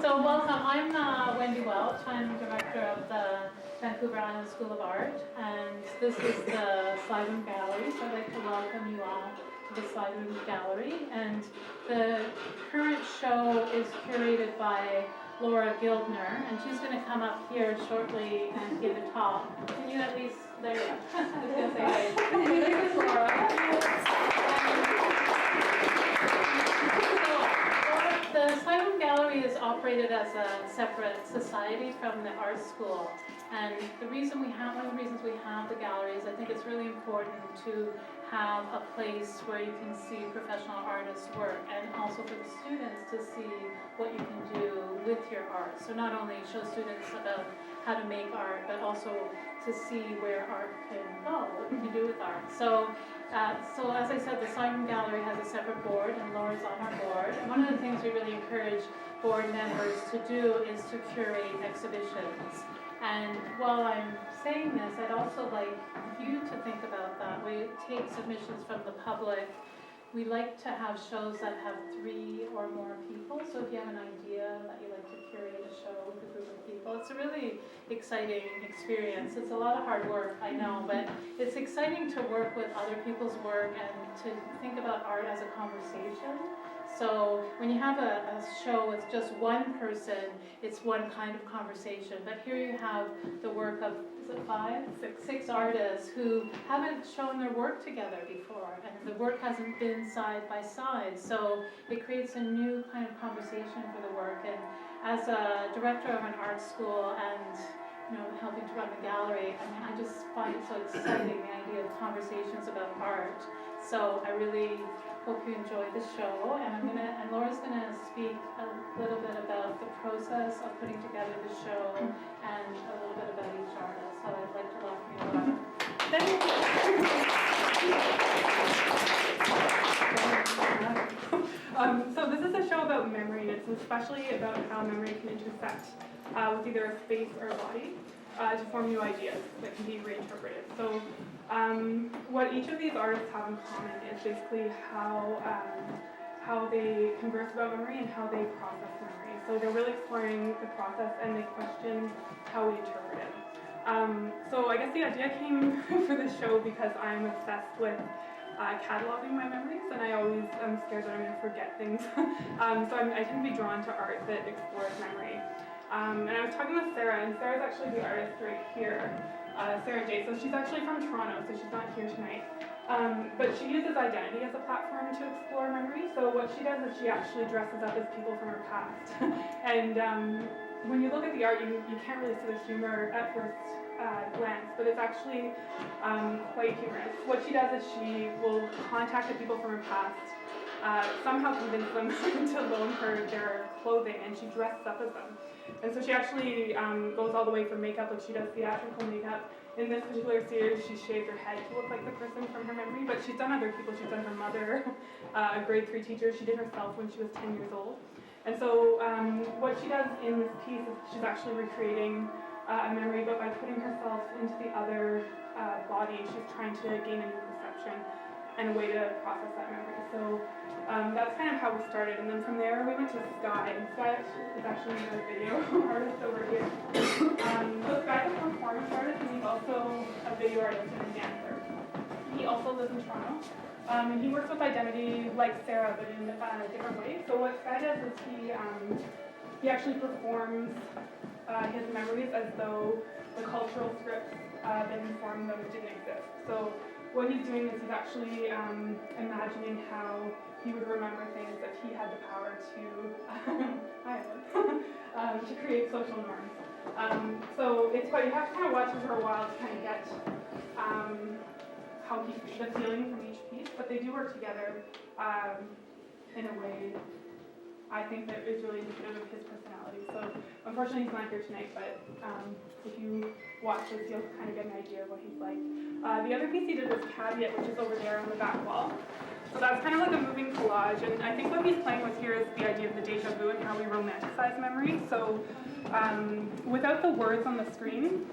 So welcome, I'm Wendy Welch. I'm director of the Vancouver Island School of Art, and this is the Slide Room Gallery, so I'd like to welcome you all to the Slide Room Gallery. And the current show is curated by Laura Gildner, and she's going to come up here shortly and give a talk. Can you at least, there you go. I was going to say hi. This is Laura. The Slide Room Gallery is operated as a separate society from the art school, and one of the reasons we have the gallery is I think it's really important to have a place where you can see professional artists work, and also for the students to see what you can do with your art. So not only show students about how to make art, but also to see where art can go, what you can do with art. So as I said, the Slide Room Gallery has a separate board, and Laura's on our board. And one of the things we really encourage board members to do is to curate exhibitions. And while I'm saying this, I'd also like you to think about that. We take submissions from the public. We like to have shows that have 3 or more people. So if you have an idea that you like to curate a show with a group of people, it's a really exciting experience. It's a lot of hard work, I know, but it's exciting to work with other people's work and to think about art as a conversation. So when you have a show with just one person, it's one kind of conversation. But here you have the work of, is it 5? 6 artists who haven't shown their work together before, and the work hasn't been side by side. So it creates a new kind of conversation for the work. And as a director of an art school and helping to run the gallery, I just find it so exciting, the idea of conversations about art. So I really hope you enjoy the show, and Laura's gonna speak a little bit about the process of putting together the show and a little bit about each artist. So I'd like to welcome you, Laura. So this is a show about memory, and it's especially about how memory can intersect with either a space or a body to form new ideas that can be reinterpreted. So what each of these artists have in common is basically how they converse about memory and how they process memory. So they're really exploring the process, and they question how we interpret it. So I guess the idea came for this show because I'm obsessed with cataloging my memories, and I always am scared that I'm going to forget things. So I tend to be drawn to art that explores memory. And I was talking with Sarah, and Sarah's actually the artist right here, Sarah J. So she's actually from Toronto, so she's not here tonight. But she uses identity as a platform to explore memory. So what she does is she actually dresses up as people from her past. And when you look at the art, you can't really see the humor at first glance, but it's actually quite humorous. What she does is she will contact the people from her past, somehow convince them to loan her their clothing, and she dresses up as them. And so she actually goes all the way for makeup, like she does theatrical makeup. In this particular series, she shaved her head to look like the person from her memory, but she's done other people. She's done her mother, a grade 3 teacher. She did herself when she was 10 years old. And so what she does in this piece is she's actually recreating a memory, but by putting herself into the other body, she's trying to gain a new perception and a way to process that memory. So that's kind of how we started, and then from there we went to Sky, and Sky is actually another video artist over here. So Sky's a performance artist, and he's also a video artist and a dancer. He also lives in Toronto, and he works with identity like Sarah, but in a different way. So what Sky does is he actually performs his memories as though the cultural scripts that inform them didn't exist. So what he's doing is he's actually imagining how he would remember things if he had the power to to create social norms. So it's quite, you have to kind of watch it for a while to kind of get how the feeling from each piece, but they do work together in a way I think that is really indicative of his personality. So unfortunately he's not here tonight, but if you watch this, you'll kind of get an idea of what he's like. The other piece he did was Caveat, which is over there on the back wall. So that's kind of like a moving collage, and I think what he's playing with here is the idea of the déjà vu and how we romanticize memory. So without the words on the screen,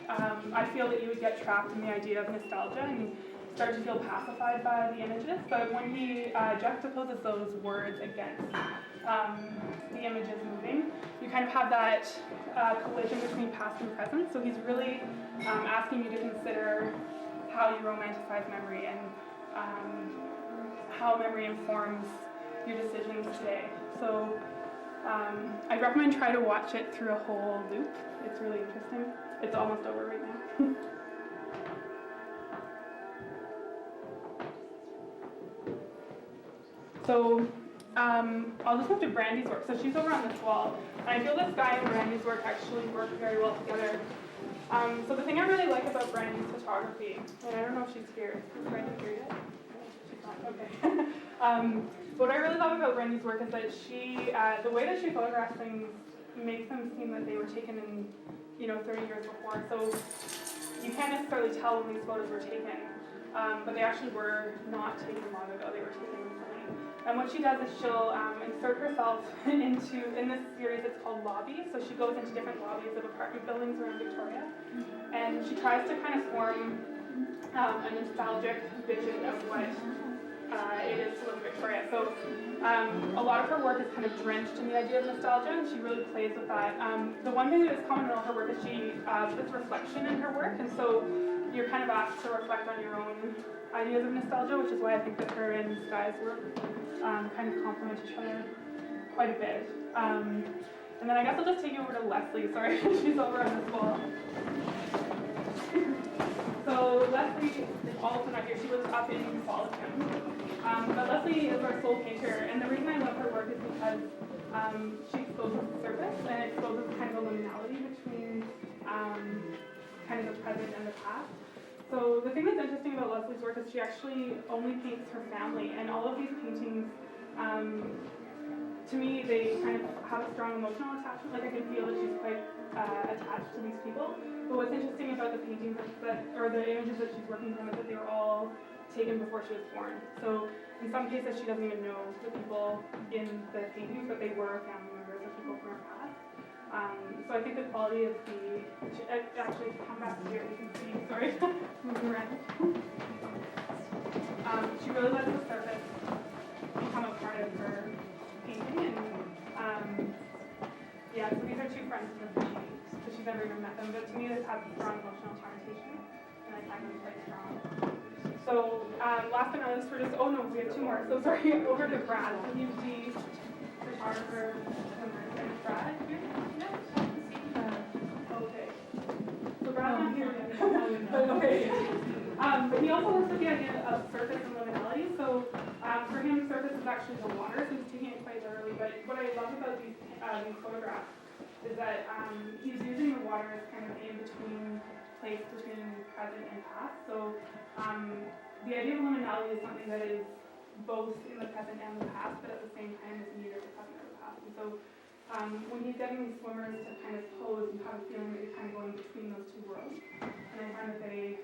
I feel that you would get trapped in the idea of nostalgia and start to feel pacified by the images, but when he juxtaposes those words against the image is moving, you kind of have that collision between past and present. So he's really asking you to consider how you romanticize memory and how memory informs your decisions today. So I'd recommend try to watch it through a whole loop. It's really interesting. It's almost over right now. So I'll just move to Brandy's work. So she's over on this wall. And I feel this guy and Brandy's work actually work very well together. So the thing I really like about Brandy's photography, and I don't know if she's here. Is Brandy here yet? She's not. Okay. What I really love about Brandy's work is that she, the way that she photographs things makes them seem that they were taken in, 30 years before. So you can't necessarily tell when these photos were taken, but they actually were not taken long ago. They were taken recently. And what she does is she'll insert herself in this series, it's called Lobby. So she goes into different lobbies of apartment buildings around Victoria, and she tries to kind of form a nostalgic vision of what it is to live in Victoria. So a lot of her work is kind of drenched in the idea of nostalgia, and she really plays with that. The one thing that is common in all her work is she puts reflection in her work, and so you're kind of asked to reflect on your own ideas of nostalgia, which is why I think that her and Skye's work kind of complement each other quite a bit. And then I guess I'll just take you over to Leslie. Sorry, she's over on this wall. So Leslie is also not here. She lives up in Falstown. But Leslie is our sole painter, and the reason I love her work is because she exposes the surface and exposes kind of a liminality between kind of the present and the past. So the thing that's interesting about Leslie's work is she actually only paints her family, and all of these paintings, to me, they kind of have a strong emotional attachment. Like I can feel that she's quite attached to these people. But what's interesting about the paintings or the images that she's working from is that they were all taken before she was born. So in some cases she doesn't even know the people in the paintings, but they were family members of people from her past. So I think the quality of actually come back here, you can see, sorry, moving around. She really lets the surface become a part of her painting, and yeah, so these are two friends of hers, so she's never even met them, but to me this has a strong emotional connotation, and I find them quite strong. So last but not least, we have two more, so sorry, over to Brad. So he's the photographer, and Brad here? Okay. So Brad's not here yet. But okay. But he also works with the idea of surface and liminality. So for him, surface is actually the water, so he's taking it quite literally. But what I love about these photographs is that he's using the water as kind of an in-between place between present and past. So the idea of liminality is something that is both in the present and the past, but at the same time is neither the present or the past. And so when he's getting these swimmers to kind of pose, you have a feeling that you're kind of going between those two worlds. And I find that they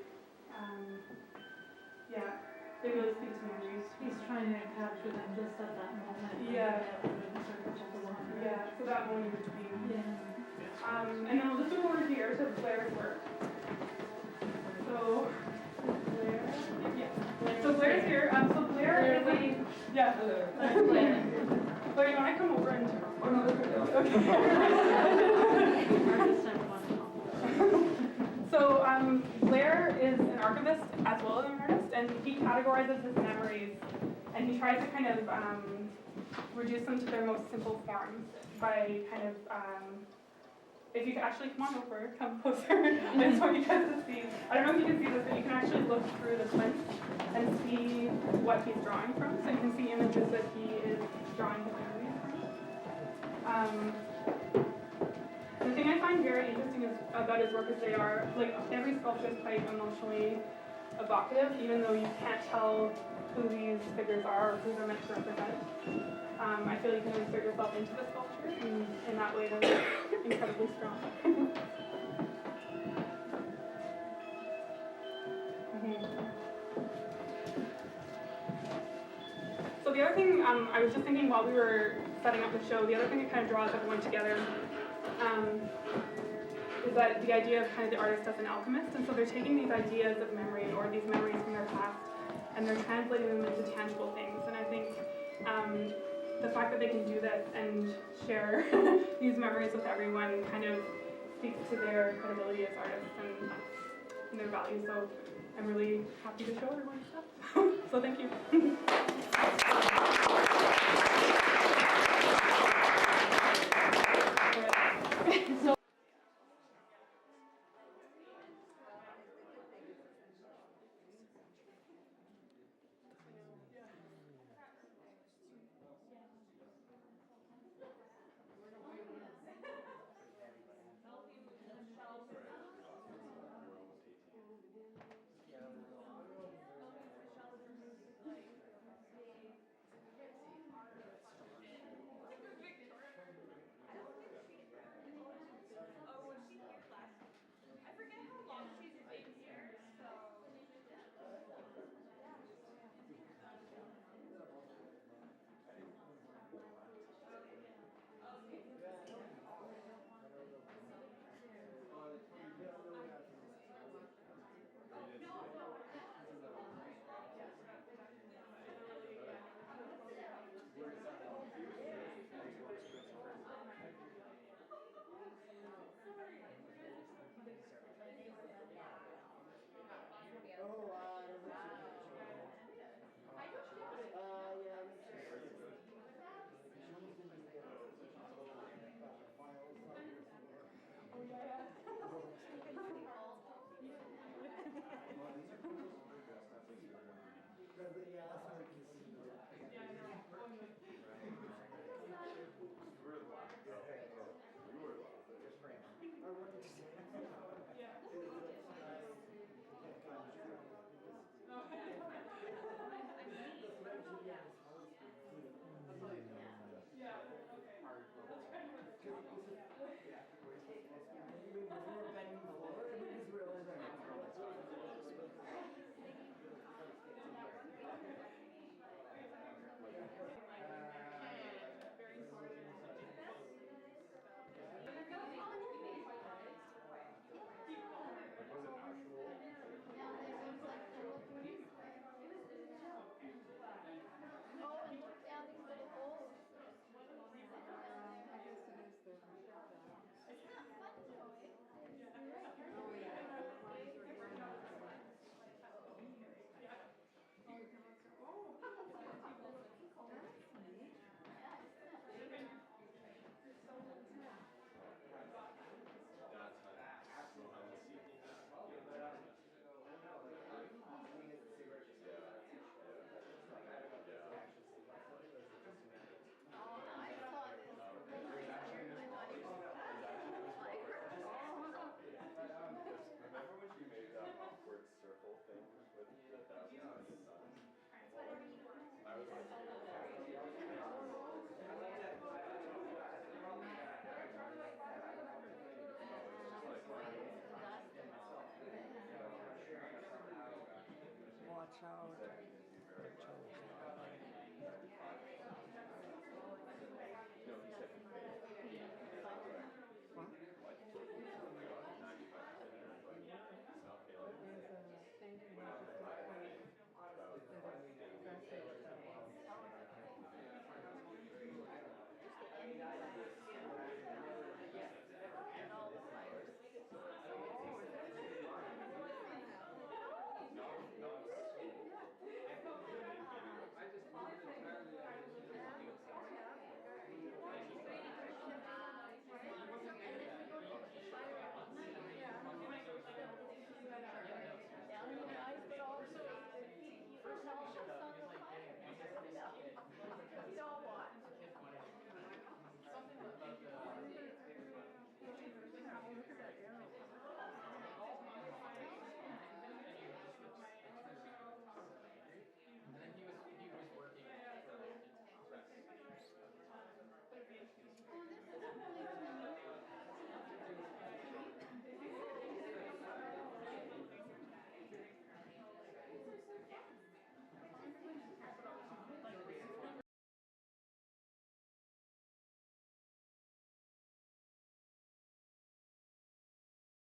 really speak to me. He's trying to capture them just at that moment. Yeah. Yeah, so that moment in between. Yeah. And then I'll just move over here to Blair's work. So Blair, yeah. So Blair's here. So Blair is a, yeah. Blair, you want to come over and? Oh no, okay. So Blair is an archivist as well as an artist, and he categorizes his memories, and he tries to kind of reduce them to their most simple forms by kind of, if you could actually come on over, come closer, I just want you guys to see. I don't know if you can see this, but you can actually look through the plinth and see what he's drawing from. So you can see images that he is drawing his memories from. The thing I find very interesting about his work is they are, like, every sculpture is quite emotionally evocative, even though you can't tell who these figures are or who they're meant to represent. I feel you can insert yourself into the sculpture, and in that way they're incredibly strong. So the other thing, I was just thinking while we were setting up the show, the other thing that kind of draws everyone together is that the idea of kind of the artist as an alchemist, and so they're taking these ideas of memory or these memories from their past, and they're translating them into tangible things. And I think the fact that they can do this and share these memories with everyone kind of speaks to their credibility as artists and their value. So I'm really happy to show everyone stuff. So thank you. Watch out.